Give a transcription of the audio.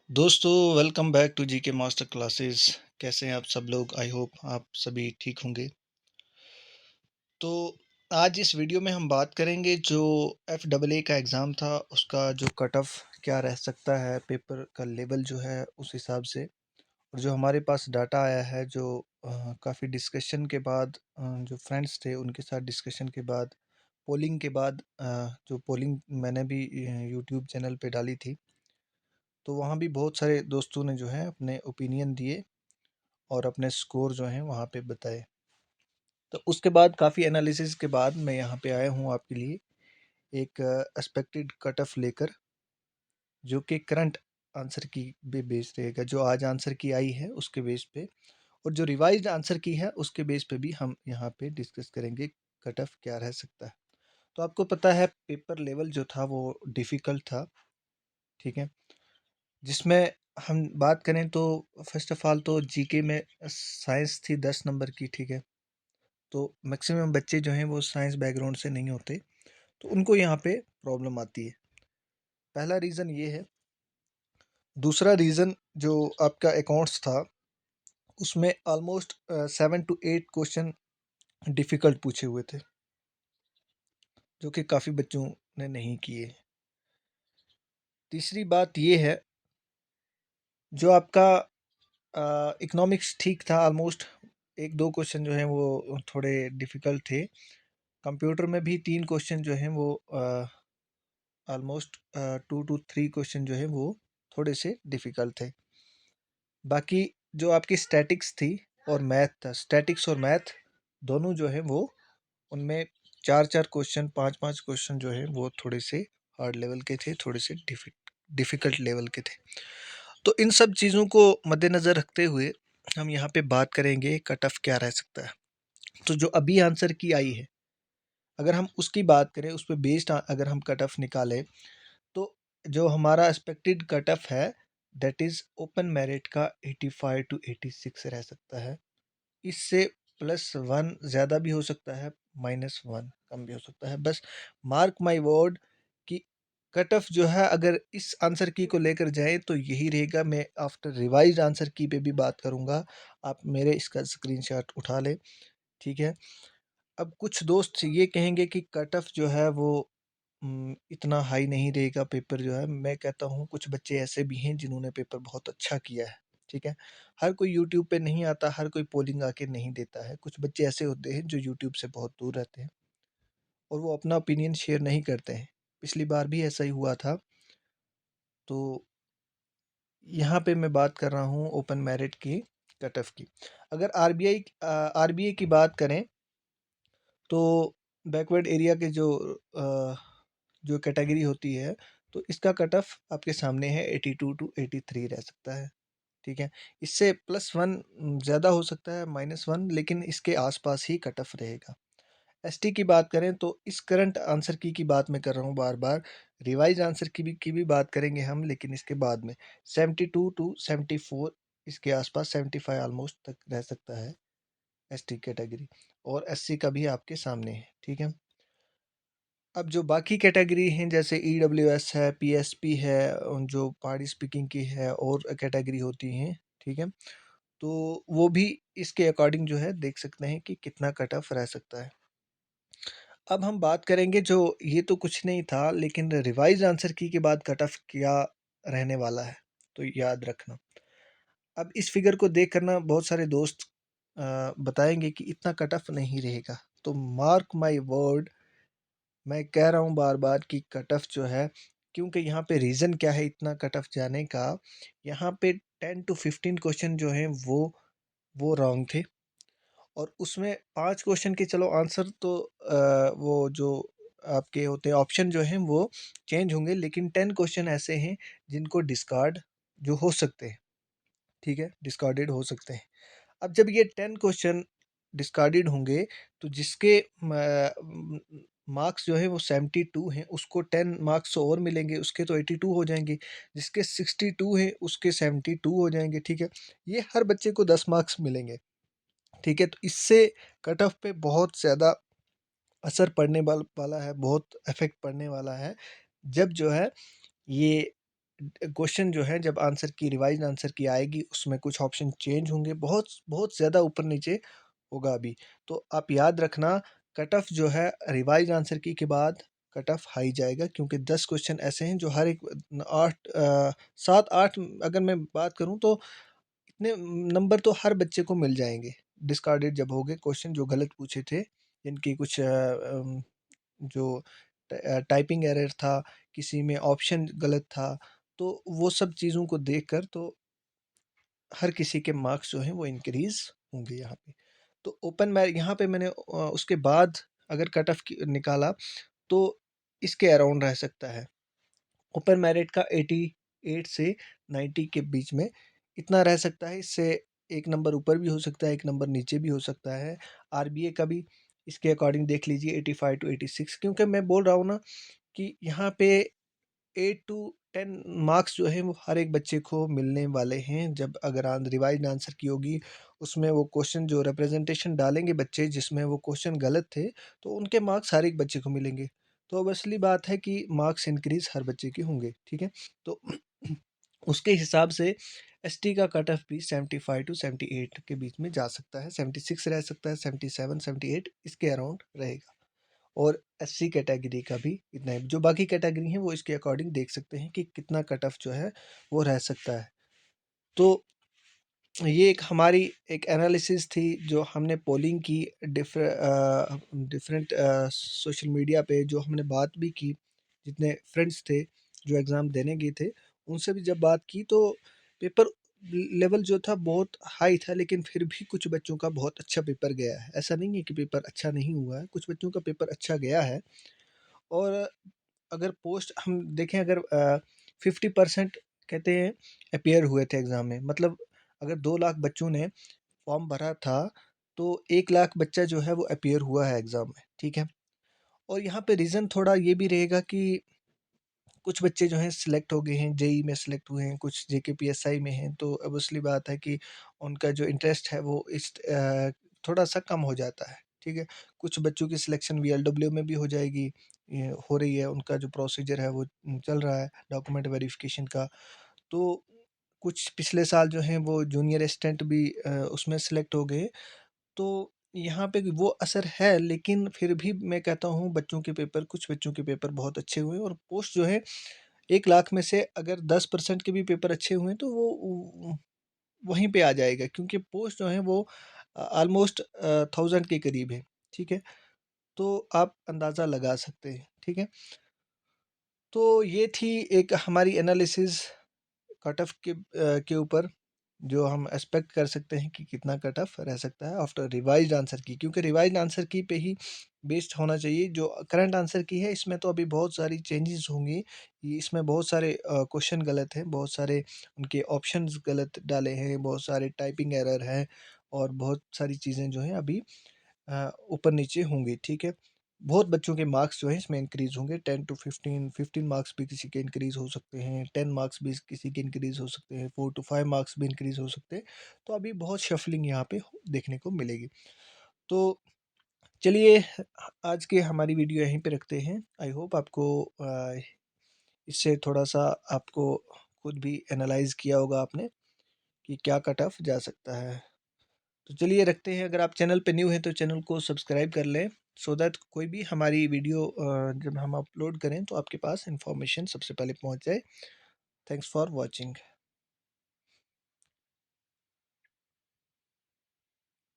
दोस्तों, welcome back to GK master classes. कैसे हैं आप सब लोग? आई होप आप सभी ठीक होंगे। तो आज इस वीडियो में हम बात करेंगे जो एफ डबल ए का एग्ज़ाम था उसका जो कट ऑफ क्या रह सकता है, पेपर का लेवल जो है उस हिसाब से। और जो हमारे पास डाटा आया है जो काफ़ी डिस्कशन के बाद जो फ्रेंड्स थे उनके साथ डिस्कशन के बाद, पोलिंग के बाद, जो पोलिंग मैंने भी यूट्यूब चैनल पे डाली थी, तो वहाँ भी बहुत सारे दोस्तों ने जो है अपने ओपिनियन दिए और अपने स्कोर जो हैं वहाँ पे बताए। तो उसके बाद काफ़ी एनालिसिस के बाद मैं यहाँ पे आया हूँ आपके लिए एक एक्सपेक्टेड कट ऑफ लेकर, जो कि करंट आंसर की पे बेस रहेगा। जो आज आंसर की आई है उसके बेस पे, और जो रिवाइज्ड आंसर की है उसके बेस पे भी हम यहाँ पे डिस्कस करेंगे कट ऑफ क्या रह सकता है। तो आपको पता है पेपर लेवल जो था वो डिफ़िकल्ट था, ठीक है? जिसमें हम बात करें तो फर्स्ट ऑफ ऑल तो जीके में साइंस थी 10 नंबर की, ठीक है? तो मैक्सिमम बच्चे जो हैं वो साइंस बैकग्राउंड से नहीं होते, तो उनको यहाँ पे प्रॉब्लम आती है। पहला रीज़न ये है। दूसरा रीज़न जो आपका अकाउंट्स था उसमें ऑलमोस्ट 7 टू 8 क्वेश्चन डिफ़िकल्ट पूछे हुए थे, जो कि काफ़ी बच्चों ने नहीं किए। तीसरी बात ये है, जो आपका इकोनॉमिक्स ठीक था, ऑलमोस्ट 1-2 क्वेश्चन जो हैं वो थोड़े डिफ़िकल्ट थे। कंप्यूटर में भी 3 क्वेश्चन जो हैं वो ऑलमोस्ट 2 टू 3 क्वेश्चन जो हैं वो थोड़े से डिफ़िकल्ट थे। बाकी जो आपकी स्टैटिक्स थी और मैथ था, स्टैटिक्स और मैथ दोनों जो है वो, उनमें 4-4 क्वेश्चन, 5-5 क्वेश्चन जो है वो थोड़े से हार्ड लेवल के थे, थोड़े से डिफ़िकल्ट लेवल के थे। तो इन सब चीज़ों को मद्देनज़र रखते हुए हम यहाँ पे बात करेंगे कट ऑफ क्या रह सकता है। तो जो अभी आंसर की आई है, अगर हम उसकी बात करें, उस पे बेस्ड अगर हम कट ऑफ निकालें, तो जो हमारा एक्सपेक्टेड कट ऑफ है दैट इज़ ओपन मेरिट का 85 टू 86 रह सकता है। इससे +1 ज़्यादा भी हो सकता है, -1 कम भी हो सकता है। बस मार्क माय वर्ड कि कट ऑफ जो है अगर इस आंसर की को लेकर जाएँ तो यही रहेगा। मैं आफ्टर रिवाइज़्ड आंसर की पे भी बात करूँगा। आप मेरे इसका स्क्रीनशॉट उठा लें, ठीक है? अब कुछ दोस्त ये कहेंगे कि कट ऑफ जो है वो इतना हाई नहीं रहेगा पेपर जो है। मैं कहता हूँ कुछ बच्चे ऐसे भी हैं जिन्होंने पेपर बहुत अच्छा किया है, ठीक है? हर कोई यूट्यूब पे नहीं आता, हर कोई पोलिंग आके नहीं देता है। कुछ बच्चे ऐसे होते हैं जो यूट्यूब से बहुत दूर रहते हैं और वो अपना ओपिनियन शेयर नहीं करते हैं। पिछली बार भी ऐसा ही हुआ था। तो यहाँ पे मैं बात कर रहा हूँ ओपन मेरिट की कट ऑफ की। अगर आरबीआई की बात करें तो बैकवर्ड एरिया के जो कैटेगरी होती है, तो इसका कट ऑफ आपके सामने है 82 टू 83 रह सकता है, ठीक है? इससे +1 ज़्यादा हो सकता है, -1, लेकिन इसके आसपास ही कट ऑफ रहेगा। एसटी की बात करें तो इस करंट आंसर की बात मैं कर रहा हूँ बार-बार, रिवाइज़ आंसर की भी बात करेंगे हम, लेकिन इसके बाद में 72 टू 74 इसके आसपास, 75 ऑलमोस्ट तक रह सकता है एसटी कैटेगरी, और एससी का भी आपके सामने है, ठीक है? अब जो बाकी कैटेगरी हैं जैसे ईडब्ल्यूएस है, पीएसपी है, जो पहाड़ी स्पीकिंग की है और कैटेगरी होती हैं, ठीक है? तो वो भी इसके अकॉर्डिंग जो है देख सकते हैं कि कितना कट ऑफ रह सकता है। अब हम बात करेंगे, जो ये तो कुछ नहीं था, लेकिन रिवाइज़ आंसर की बाद कट ऑफ क्या रहने वाला है, तो याद रखना। अब इस फिगर को देख कर ना बहुत सारे दोस्त बताएँगे कि इतना कट ऑफ नहीं रहेगा। तो मार्क माय वर्ड, मैं कह रहा हूँ बार-बार कि कट ऑफ जो है, क्योंकि यहाँ पे रीज़न क्या है इतना कट ऑफ जाने का, यहाँ पे 10 टू 15 क्वेश्चन जो हैं वो रॉन्ग थे, और उसमें 5 क्वेश्चन के चलो आंसर तो वो जो आपके होते हैं ऑप्शन जो हैं वो चेंज होंगे, लेकिन 10 क्वेश्चन ऐसे हैं जिनको डिस्कार्ड जो हो सकते हैं, ठीक है? डिस्कार्डेड हो सकते हैं। अब जब ये 10 क्वेश्चन डिस्कार्डेड होंगे, तो जिसके मार्क्स जो है वो 72 हैं, उसको 10 मार्क्स और मिलेंगे, उसके तो 82 हो जाएँगे। जिसके 62 हैं, उसके 72 हो जाएँगे, ठीक है? ये हर बच्चे को 10 मार्क्स मिलेंगे, ठीक है? तो इससे कट ऑफ पे बहुत ज़्यादा असर पड़ने वाला है, बहुत इफ़ेक्ट पड़ने वाला है। जब जो है ये क्वेश्चन जो है जब आंसर की रिवाइज़्ड आंसर की आएगी उसमें कुछ ऑप्शन चेंज होंगे, बहुत बहुत ज़्यादा ऊपर-नीचे होगा अभी। तो आप याद रखना कट ऑफ जो है रिवाइज़्ड आंसर की के बाद कट ऑफ हाई जाएगा, क्योंकि 10 क्वेश्चन ऐसे हैं जो हर एक 8 7-8 अगर मैं बात करूँ तो इतने नंबर तो हर बच्चे को मिल जाएँगे। डिस्कार्डेड जब हो गए क्वेश्चन जो गलत पूछे थे, जिनकी कुछ जो टाइपिंग एरर था, किसी में ऑप्शन गलत था, तो वो सब चीज़ों को देखकर तो हर किसी के मार्क्स जो हैं वो इंक्रीज़ होंगे यहाँ पे। तो ओपन मै यहाँ पे मैंने उसके बाद अगर कट ऑफ की निकाला तो इसके अराउंड रह सकता है। ओपन मेरिट का 88 से 90 के बीच में इतना रह सकता है। इससे 1 नंबर ऊपर भी हो सकता है, 1 नंबर नीचे भी हो सकता है। आरबीए का भी इसके अकॉर्डिंग देख लीजिए 85 टू 86, क्योंकि मैं बोल रहा हूँ ना कि यहाँ पे 8 टू 10 मार्क्स जो हैं वो हर एक बच्चे को मिलने वाले हैं। जब अगर रिवाइज्ड आंसर की होगी, उसमें वो क्वेश्चन जो रिप्रेजेंटेशन डालेंगे बच्चे जिसमें वो क्वेश्चन गलत थे, तो उनके मार्क्स हर एक बच्चे को मिलेंगे। तो अब असली बात है कि मार्क्स इंक्रीज़ हर बच्चे के होंगे, ठीक है? तो उसके हिसाब से एसटी का कट ऑफ भी 75 टू 78 के बीच में जा सकता है, 76 रह सकता है, 77, 78 इसके अराउंड रहेगा। और एससी कैटेगरी का भी इतना है। जो बाकी कैटेगरी हैं वो इसके अकॉर्डिंग देख सकते हैं कि कितना कट ऑफ जो है वो रह सकता है। तो ये एक हमारी एक एनालिसिस थी जो हमने पोलिंग की डिफरेंट सोशल मीडिया पे, जो हमने बात भी की जितने फ्रेंड्स थे जो एग्ज़ाम देने गए थे, उनसे भी जब बात की तो पेपर लेवल जो था बहुत हाई था, लेकिन फिर भी कुछ बच्चों का बहुत अच्छा पेपर गया है। ऐसा नहीं है कि पेपर अच्छा नहीं हुआ है, कुछ बच्चों का पेपर अच्छा गया है। और अगर पोस्ट हम देखें, अगर 50% कहते हैं अपीयर हुए थे एग्ज़ाम में, मतलब अगर 2 लाख बच्चों ने फॉर्म भरा था, तो 1 लाख बच्चा जो है वो अपीयर हुआ है एग्ज़ाम में, ठीक है? और यहाँ पे रीज़न थोड़ा ये भी रहेगा कि कुछ बच्चे जो हैं सिलेक्ट हो गए हैं, जेईई में सिलेक्ट हुए हैं, कुछ जेकेपीएसआई में हैं, तो ऑब्वियसली बात है कि उनका जो इंटरेस्ट है वो थोड़ा-सा कम हो जाता है, ठीक है? कुछ बच्चों की सिलेक्शन वीएलडब्ल्यू में भी हो जाएगी, ये हो रही है, उनका जो प्रोसीजर है वो चल रहा है डॉक्यूमेंट वेरिफ़िकेशन का। तो कुछ पिछले साल जो हैं वो जूनियर असिस्टेंट भी उसमें सिलेक्ट हो गए। तो यहाँ पे वो असर है, लेकिन फिर भी मैं कहता हूँ बच्चों के पेपर, कुछ बच्चों के पेपर बहुत अच्छे हुए और पोस्ट जो है 1 लाख में से अगर 10% के भी पेपर अच्छे हुए तो वो वहीं पे आ जाएगा, क्योंकि पोस्ट जो है वो ऑलमोस्ट 1000 के करीब है, ठीक है? तो आप अंदाज़ा लगा सकते हैं, ठीक है? तो ये थी एक हमारी एनालिसिस कट ऑफ के ऊपर, जो हम एक्सपेक्ट कर सकते हैं कि कितना कट ऑफ रह सकता है आफ्टर रिवाइज्ड आंसर की, क्योंकि रिवाइज्ड आंसर की पे ही बेस्ड होना चाहिए। जो करंट आंसर की है इसमें तो अभी बहुत सारी चेंजेस होंगी, इसमें बहुत सारे क्वेश्चन गलत हैं, बहुत सारे उनके ऑप्शंस गलत डाले हैं, बहुत सारे टाइपिंग एरर हैं और बहुत सारी चीज़ें जो हैं अभी ऊपर नीचे होंगी, ठीक है? बहुत बच्चों के मार्क्स जो हैं इसमें इंक्रीज़ होंगे, 10 टू 15, 15 मार्क्स भी किसी के इंक्रीज़ हो सकते हैं, 10 मार्क्स भी किसी के इंक्रीज़ हो सकते हैं, 4 टू 5 मार्क्स भी इंक्रीज़ हो सकते हैं। तो अभी बहुत शफलिंग यहाँ पे देखने को मिलेगी। तो चलिए, आज की हमारी वीडियो यहीं पे रखते हैं। आई होप आपको इससे थोड़ा-सा आपको खुद भी एनालाइज़ किया होगा आपने कि क्या कट ऑफ जा सकता है। तो चलिए रखते हैं। अगर आप चैनल पे न्यू हैं तो चैनल को सब्सक्राइब कर लें, सो दैट कोई भी हमारी वीडियो जब हम अपलोड करें तो आपके पास इन्फॉर्मेशन सबसे पहले पहुंच जाए। Thanks for watching.